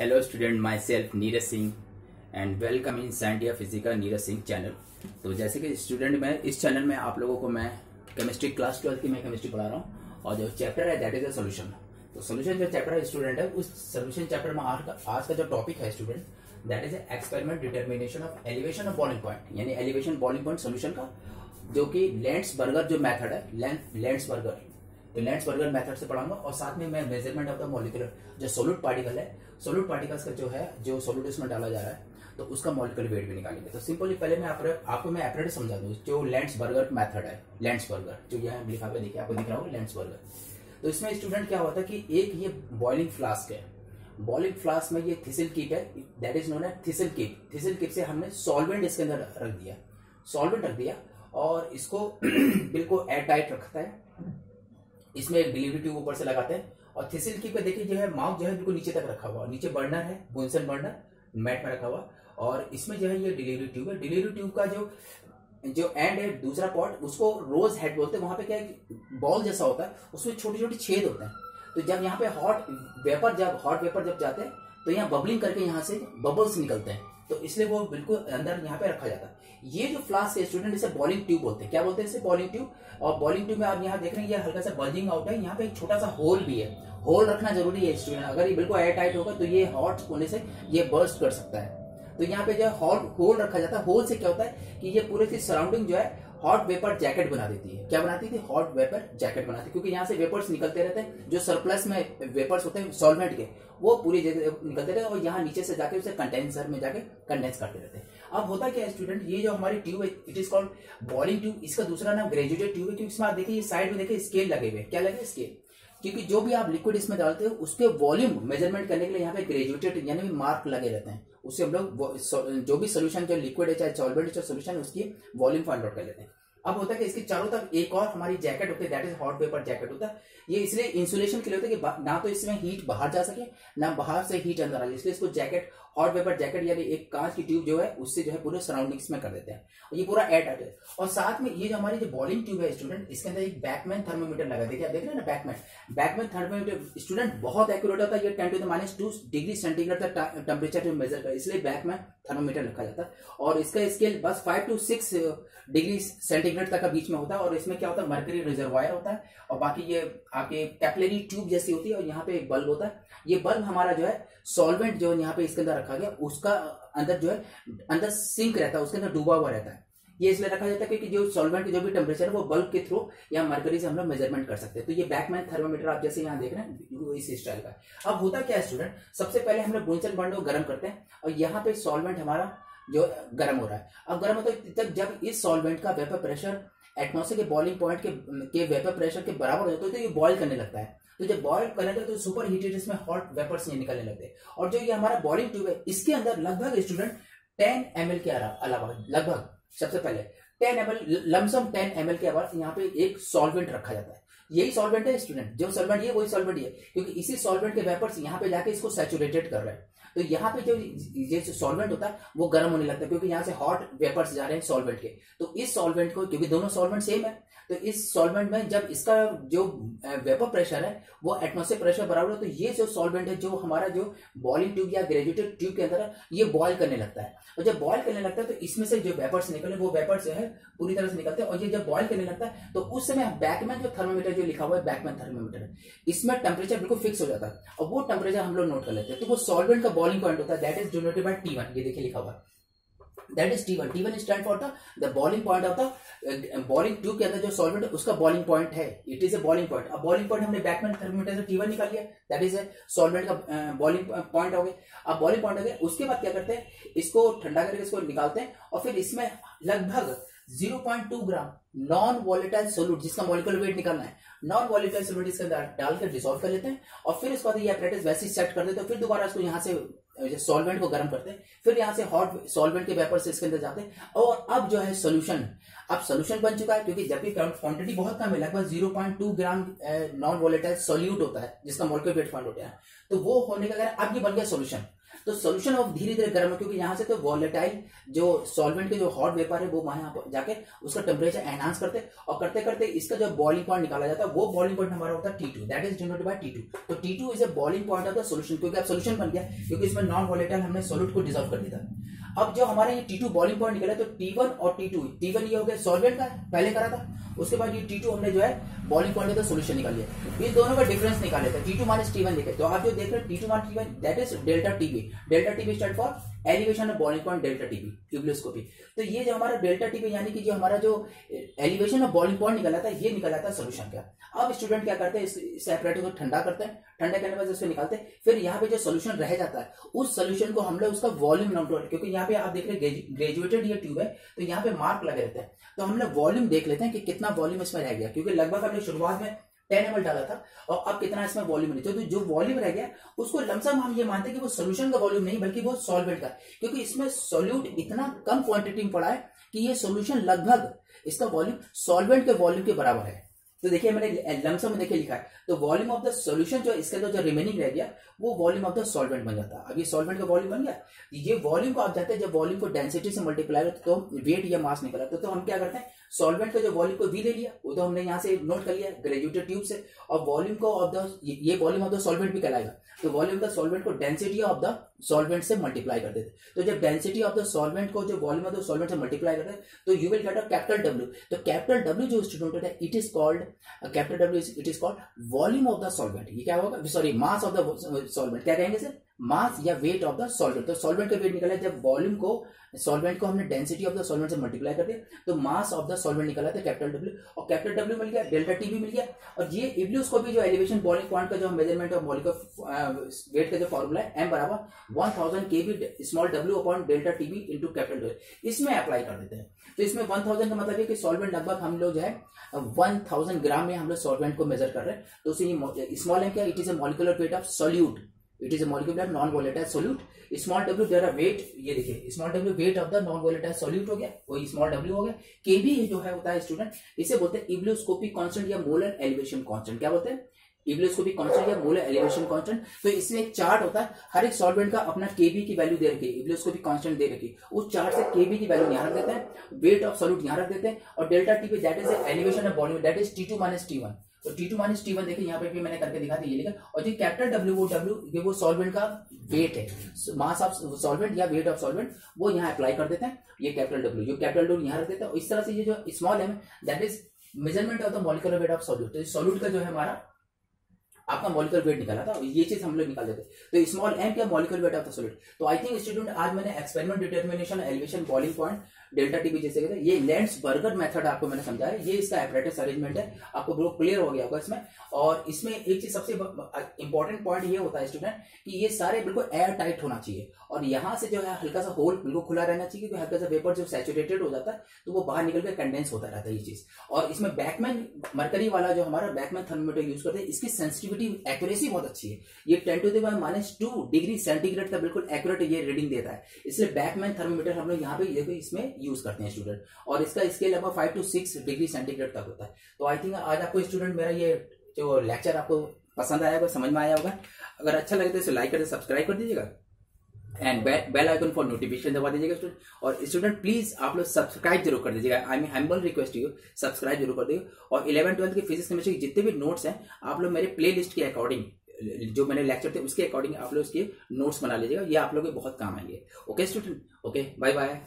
Hello student, myself Neeraj Singh and welcome in Scientia Physica Neeraj Singh channel. तो जैसे कि student मैं इस चैनल में आप लोगों को मैं केमिस्ट्री क्लास 12 की मैं केमिस्ट्री पढ़ा रहा हूँ और जो चैप्टर है दैट इज अ सोल्यूशन। तो सोल्यूशन जो चैप्टर है स्टूडेंट है उस सोल्यूशन चैप्टर में आज का जो टॉपिक है student that is experiment determination of elevation of boiling point, यानी एलिवेशन बॉइलिंग पॉइंट सोल्यूशन का, जो कि लेंट्स-बर्गर जो मेथड है लेंट्स-बर्गर, तो लेंट्स-बर्गर मेथड से पढ़ाऊंगा और साथ में मैं मेजरमेंट ऑफ द मॉलिक्यूलर जो सोलिड पार्टिकल है, सोलिड पार्टिकल्स का जो है जो सोलिड उसमें डाला जा रहा है तो उसका मॉलिक्यूलर वेट भी निकालेंगे। तो सिंपली पहले मैं आपको मैं एपरेटस समझा दूं जो लेंट्स-बर्गर मेथड है। लेंट्स-बर्गर जो यहाँ लिखा हुआ देखिए, आपको दिख रहा होगा लेंट्स-बर्गर। तो इसमें स्टूडेंट क्या होता है कि एक ये बॉइलिंग फ्लास्क है, बॉइलिंग फ्लास्क में ये थिसिल कीप है, that is known as thistle keep. Thistle keep से हमने सॉल्वेंट इसके अंदर रख दिया, सॉल्वेंट रख दिया और इसको बिल्कुल एयर टाइट रखता है। इसमें एक डिलीवरी ट्यूब ऊपर से लगाते हैं और थिसिल कीप पे देखिए जो है माउथ जो है बिल्कुल नीचे तक रखा हुआ, नीचे बर्नर है, बुनसन बर्नर मैट में रखा हुआ और इसमें जो है ये डिलीवरी ट्यूब है। डिलीवरी ट्यूब का जो एंड है दूसरा पॉट उसको रोज हेड बोलते हैं। वहां पे क्या है बॉल जैसा होता है, उसमें छोटे छोटे छेद होते हैं। तो जब यहाँ पे हॉट वेपर जब जाते हैं तो यहाँ बबलिंग करके यहाँ से बबल्स निकलते हैं, तो इसलिए वो बिल्कुल अंदर यहाँ पे रखा जाता है। ये जो फ्लास्क है स्टूडेंट इसे बॉइलिंग ट्यूब बोलते हैं। क्या बोलते हैं इसे? Boiling tube. और बॉइलिंग ट्यूब में आप यहाँ देख रहे हैं ये हल्का सा बल्जिंग आउट है, यहाँ पे एक छोटा सा होल भी है। होल रखना जरूरी है स्टूडेंट, अगर ये बिल्कुल एयर टाइट होगा तो ये हॉट होने से ये बर्स्ट कर सकता है। तो यहाँ पे जो है होल रखा जाता है। होल से क्या होता है कि ये पूरे की सराउंडिंग जो है हॉट वेपर जैकेट बना देती है। क्या बनाती थी? हॉट वेपर जैकेट बनाती है, क्योंकि यहाँ से वेपर्स निकलते रहते हैं, जो सरप्लस में वेपर्स होते हैं सॉल्वेंट के वो पूरी जगह निकलते रहते हैं और यहाँ नीचे से जाके उसे कंडेंसर में जाके कंडेंस करते रहते हैं। अब होता क्या है स्टूडेंट, ये जो हमारी ट्यूब है it is called boiling tube. इसका दूसरा नाम ग्रेजुएटेड ट्यूब है, क्योंकि इसमें आप देखिए ये साइड में देखिए स्केल लगे हुए। क्या लगे? स्केल। क्योंकि जो भी आप लिक्विड इसमें डालते हो उसके वॉल्यूम मेजरमेंट करने के लिए यहाँ पे ग्रेजुएटेड यानी मार्क लगे रहते हैं। उससे हम लोग जो भी सोल्यूशन जो लिक्विड है चाहे सॉल्वेंट है सोल्यूशन है उसकी वॉल्यूम फाइंड आउट कर लेते हैं। अब होता है कि इसके चारों तरफ एक और हमारी जैकेट होती है, that is hot vapour jacket होता है। ये इसलिए इंसुलेशन के लिए होता है कि ना तो इसमें हीट बाहर जा सके ना बाहर से हीट अंदर आ जाए, इसलिए इसको जैकेट हॉट वेपर जैकेट यानी एक कांच की ट्यूब जो है उससे जो है पूरे सराउंडिंग्स में कर देते हैं और ये पूरा एयर टाइट है। और साथ में ये जो हमारी जो बॉइलिंग ट्यूब है स्टूडेंट इसके अंदर एक बैकमैन थर्मोमीटर लगा। देखिए आप देख रहे हैं ना बैकमैन थर्मोमीटर स्टूडेंट बहुत एक्यूरेट होता है। ये 10⁻² डिग्री सेंटीग्रेड तक टेम्परेचर मेजर कर, इसलिए बैकमैन थर्मोमीटर रखा जाता है। और इसका स्केल बस 5 to 6 डिग्री सेंटीग्रेड तक का बीच में होता है। और इसमें क्या होता है मर्करी रिजर्वायर होता है और बाकी ये आपके कैपिलरी ट्यूब जैसी होती है और यहाँ पे एक बल्ब होता है। ये बल्ब हमारा जो है सॉल्वेंट जो यहाँ पे इसके अंदर रखा गया उसका अंदर जो है अंदर सिंक रहता है, उसके अंदर डूबा हुआ रहता है। ये इसलिए रखा जाता है क्योंकि जो सॉल्वेंट की जो भी टेम्परेचर है वो बल्ब के थ्रू या मर्करी से हम लोग मेजरमेंट कर सकते हैं। तो ये बैकमैन थर्मोमीटर आप जैसे यहाँ देख रहे हैं इस स्टाइल का। अब होता क्या है स्टूडेंट, सबसे पहले हम लोग बुनसन बर्नर को गर्म करते हैं और यहाँ पे सॉल्वेंट हमारा जो गर्म हो रहा है। अब गर्म होता है तब जब इस सॉल्वेंट का वेपर प्रेशर एटमॉस्फेयर के बॉइलिंग पॉइंट के वेपर प्रेशर के बराबर हो जाता है तो ये बॉइल करने लगता है। तो जब बॉइल करने लगता है तो सुपर हीटेड इसमें हॉट वेपर्स निकलने लगते हैं। और जो ये हमारा बॉइलिंग ट्यूब है इसके अंदर लगभग स्टूडेंट 10 ml के अलावा लगभग सबसे पहले 10 ml लमसम 10 ml के अलावा यहाँ पे एक सॉल्वेंट रखा जाता है। यही सॉल्वेंट है स्टूडेंट, जो सॉल्वेंट ये वही सॉल्वेंट है, क्योंकि इसी सॉल्वेंट के वेपर्स यहाँ पे जाके इसको सैचुरेटेड कर रहे हैं। तो यहाँ पे जो ये सॉल्वेंट होता है वो गर्म होने लगता है, क्योंकि यहाँ से हॉट वेपर्स जा रहे हैं सॉल्वेंट के। तो इस सॉल्वेंट को, क्योंकि दोनों सॉल्वेंट सेम है, तो इस सॉल्वेंट में जब इसका जो वेपर प्रेशर है वो एटमॉस्फेयर प्रेशर बराबर है तो ये जो सॉल्वेंट है जो हमारा जो बॉइलिंग ट्यूब या ग्रेजुएटेड ट्यूब के अंदर है ये बॉइल करने लगता है। और जब बॉइल करने लगता है तो इसमें से जो वेपर्स निकले वो वेपर्स जो है पूरी तरह से निकलते हैं। और ये जब बॉइल करने लगता है तो उस समय बैकमैन जो थर्मोमीटर जो लिखा हुआ है बैकमैन थर्मोमीटर है, इसमें टेम्परेचर बिल्कुल फिक्स हो जाता है और वो टेम्परेचर हम लोग नोट कर लेते हैं। तो वो सॉल्वेंट का बॉइलिंग पॉइंट होता है, that is denoted by T1। ये देखिए लिखा हुआ है that is T1। T1 stand for the boiling point of the boiling tube के अंदर जो सॉल्वेंट है उसका बॉइलिंग पॉइंट है, it is a boiling point. अब बॉइलिंग पॉइंट हमने बैकमैन थर्मोमीटर से T1 निकाल लिया, दैट इज सॉल्वेंट का बॉइलिंग पॉइंट हो गया। अब बॉइलिंग पॉइंट हो गया, उसके बाद क्या करते हैं इसको ठंडा करके इसको निकालते हैं और फिर इसमें लगभग 0.2 ग्राम नॉन वॉलेटाइल सोल्यूट जिसका मॉलिक्यूलर वेट निकालना है, नॉन वॉलेटाइल सोल्यूट इसके अंदर डालकर डिसॉल्व कर लेते हैं और फिर उसके बाद ये एपरेटस वैसे ही सेट कर देते हैं। फिर दोबारा इसको यहाँ से सॉल्वेंट को गर्म करते हैं, फिर यहाँ से हॉट सॉल्वेंट के वेपर से इसके अंदर जाते हैं, और अब जो है सोल्यूशन, अब सोल्यूशन बन चुका है, क्योंकि जब भी क्वांटिटी बहुत कम है, लगभग 0.2 ग्राम नॉन वोलेटाइल सॉल्यूट होता है जिसका मॉलिक्यूलर वेट फाइंड होता है, तो वो होने का कारण अब ये बन गया सोल्यूशन। तो सोल्यूशन अब धीरे धीरे गर्म है, क्योंकि यहाँ से तो वोलेटाइल जो सॉल्वेंट के जो हॉट वेपर है वो वहां पर जाके उसका टेम्परेचर एनहांस करते, और करते करते इसका जो बॉइलिंग पॉइंट निकाला जाता है, वो बॉइलिंग पॉइंट हमारा होता है T2, that is denoted by T2। तो T2 is a boiling point of the solution, क्योंकि अब सोल्यूशन बन गया, क्योंकि इसमें नॉन वोलेटाइल हमने सॉल्यूट को डिसॉल्व कर दिया था। अब जो हमारा ये T2 बॉइलिंग पॉइंट निकला, तो T1 और T1 ये हो गया सॉल्वेंट का, पहले करा था, उसके बाद ये T2 हमने जो है बॉइलिंग पॉइंट का सोल्यूशन निकाल लिया। इन दोनों का डिफरेंस निकाले थे, T2 माइनस T1 देखे, तो आप जो देख रहे हैं T2 minus T1 that is delta TB. Delta TB stand for elevation of boiling point delta TB, ट्यूबुलोस्कोपी। तो ये जो हमारा डेल्टा टीबी यानी कि जो हमारा जो एलिवेशन ऑफ बॉइलिंग पॉइंट निकला था, ये निकला था सोल्यूशन का। अब स्टूडेंट क्या करते हैं, इस एपरेटस को ठंडा करते हैं, ठंडा करने के बाद इसको निकालते हैं, फिर यहाँ पे जो सोल्यूशन रह जाता है उस सोल्यूशन को हम लोग उसका वॉल्यूम नोट, क्योंकि यहाँ पे आप देख रहे हैं ग्रेजुएटेड ये ट्यूब है, तो यहाँ पे मार्क लगे रहते हैं, तो हम लोग वॉल्यूम देख लेते हैं कि कितना वॉल्यूम इसमें रह गया, क्योंकि लगभग हमने शुरुआत में 10 ml डाला था, और अब कितना इसमें वॉल्यूम नहीं, तो जो वॉल्यूम रह गया उसको लमसम हम ये मानते हैं कि वो सोल्यूशन का वॉल्यूम नहीं बल्कि वो सॉल्वेंट का, क्योंकि इसमें सोल्यूट इतना कम क्वांटिटी में पड़ा है कि ये सोल्यूशन लगभग इसका वॉल्यूम सॉल्वेंट के वॉल्यूम के बराबर है। तो देखिए मैंने लमसम में देखिए लिखा है, तो वॉल्यूम ऑफ द सॉल्यूशन जो इसके अंदर जो रिमेनिंग रह गया वो वॉल्यूम ऑफ द सॉल्वेंट बन जाता है। अब ये सॉल्वेंट का वॉल्यूम बन गया, ये वॉल्यूम को आप जाते हैं, जब वॉल्यूम को डेंसिटी से मल्टीप्लाई करते तो वेट या मास निकला, तो हम क्या करते हैं, सॉल्वेंट का जो वॉल्यूम को वी ले लिया, वो तो हमने यहाँ से नोट कर लिया ग्रेजुएटेड ट्यूब से, और वॉल्यूम को ऑफ द ये वॉल्यूम ऑफ द सॉल्वेंट भी कहलाएगा, तो वॉल्यूम ऑफ द सॉल्वेंट को डेंसिटी ऑफ द सॉल्वेंट से मल्टीप्लाई कर देते, तो जब डेंसिटी ऑफ द सॉल्वेंट को जो वॉल्यूम ऑफ द सॉल्वेंट से मल्टीप्लाई करते हैं, तो you will get a capital W. तो कैपिटल डब्ल्यू जो स्टूडेंट है, it is called capital W, it is called volume of the solvent. ये क्या होगा, sorry mass of the solvent, क्या कहेंगे सर, मास या वेट ऑफ द सॉल्वेंट। तो सॉल्वेंट का वेट निकला जब वॉल्यूम को सॉल्वेंट को हमने डेंसिटी ऑफ द सॉल्वेंट से मल्टीप्लाई कर दिया, तो मास ऑफ द सॉल्वेंट निकला था कैपिटल डब्ल्यू, और कैपिटल डब्ल्यू मिल गया, डेल्टा टी भी मिल गया। और ये इब्लियोस्कोपी जो एलिवेशन बॉइलिंग पॉइंट का जो मेजरमेंट ऑफ मॉलिक्यूलर वेट का जो फॉर्मूला है, m बराबर 1000 kb small w upon delta TB into capital W, इसमें अप्लाई कर देते हैं। तो इसमें 1000 का मतलब है कि सॉल्वेंट लगभग हम लोग जो है 1000 ग्राम में हम लोग सॉल्वेंट को मेजर कर रहे हैं, तो उसे स्मॉल m क्या, it is a molecular weight of solute, it is a molecular non volatile solute. Small w there a weight, ये देखिए small w weight of the non volatile solute हो गया, वो स्मॉल w हो गया। kb जो है होता है स्टूडेंट, इसे बोलते हैं इब्लियोस्कोपिक कांस्टेंट या मोलर एलिवेशन कांस्टेंट। क्या बोलते हैं, इब्लियोस्कोपिक कांस्टेंट या मोलर एलिवेशन कांस्टेंट। तो इसमें एक चार्ट होता है, हर एक सॉल्वेंट का अपना kb की वैल्यू दे रखी है, इब्लियोस्कोपिक कांस्टेंट दे रखी है, उस चार्ट से kb की वैल्यू यहाँ रख देते हैं, वेट ऑफ सॉल्यूट यहाँ रख देते हैं, और delta T that is elevation of volume, that is T2 minus T1। तो T2 माइनस T1 देखिए यहाँ पे भी मैंने करके दिखा दिया, ये लिखा। और जो कैपिटल W, वो W वो सॉल्वेंट का वेट है, मास ऑफ सॉल्वेंट या वेट ऑफ सॉल्वेंट, वो यहाँ अप्लाई कर देते हैं, ये कैपिटल W, जो कैपिटल W यहाँ रख देते हैं। इस तरह से ये जो small m that is measurement of the molecular weight of solute, तो सॉल्यूट का जो है हमारा आपका मॉलिक्यूलर वेट निकाला था, ये चीज हम लोग निकाल देते। तो स्मॉल m क्या, molecular weight of the solute. तो आई थिंक स्टूडेंट आज मैंने experiment determination elevation boiling point delta TB जैसे कहते हैं, ये लेंस बर्गर मेथड आपको मैंने समझाया, ये इसका एपरेटस अरेंजमेंट है, आपको बिल्कुल क्लियर हो गया होगा इसमें। और इसमें एक चीज सबसे इंपॉर्टेंट पॉइंट ये होता है स्टूडेंट कि ये सारे बिल्कुल एयर टाइट होना चाहिए, और यहाँ से जो है हल्का सा होल बिल्कुल खुला रहना चाहिए, क्योंकि हल्का सा वेपर जो सैचुरेटेड हो जाता है तो वो बाहर निकल कर कंडेंस होता रहता है ये चीज। और इसमें बैकमैन मरकरी वाला जो हमारा बैकमैन थर्मोमीटर यूज करते हैं, इसकी सेंसिटिविटी एक्यूरेसी बहुत अच्छी है, ये 10⁻⁻² डिग्री सेंटीग्रेड तक बिल्कुल एक्यूरेट ये रीडिंग देता है, इसलिए बैकमैन थर्मोमीटर हम लोग यहाँ पे देखो इसमें यूज करते हैं स्टूडेंट। और इसका स्केल लगभग 5 to 6 डिग्री सेंटीग्रेड तक होता है। तो आई थिंक आज आपको स्टूडेंट मेरा ये जो लेक्चर आपको पसंद आया होगा, समझ में आया होगा। अगर अच्छा लगे तो इसे लाइक करके सब्सक्राइब कर दीजिएगा, and bell icon for notification दबा दीजिएगा स्टूडेंट। और स्टूडेंट प्लीज आप लोग सब्सक्राइब जरूर कर दीजिएगा, I mean humble request you, subscribe जरूर कर दीजिएगा। और 11th-12th की फिजिक्स केमिस्ट्री के जितने भी नोट्स हैं आप लोग मेरे प्ले लिस्ट के अकॉर्डिंग, जो मैंने लेक्चर थे उसके अकॉर्डिंग आप लोग इसके नोट्स बना लीजिएगा, ये आप लोग के बहुत काम आएंगे। Okay student, okay bye bye.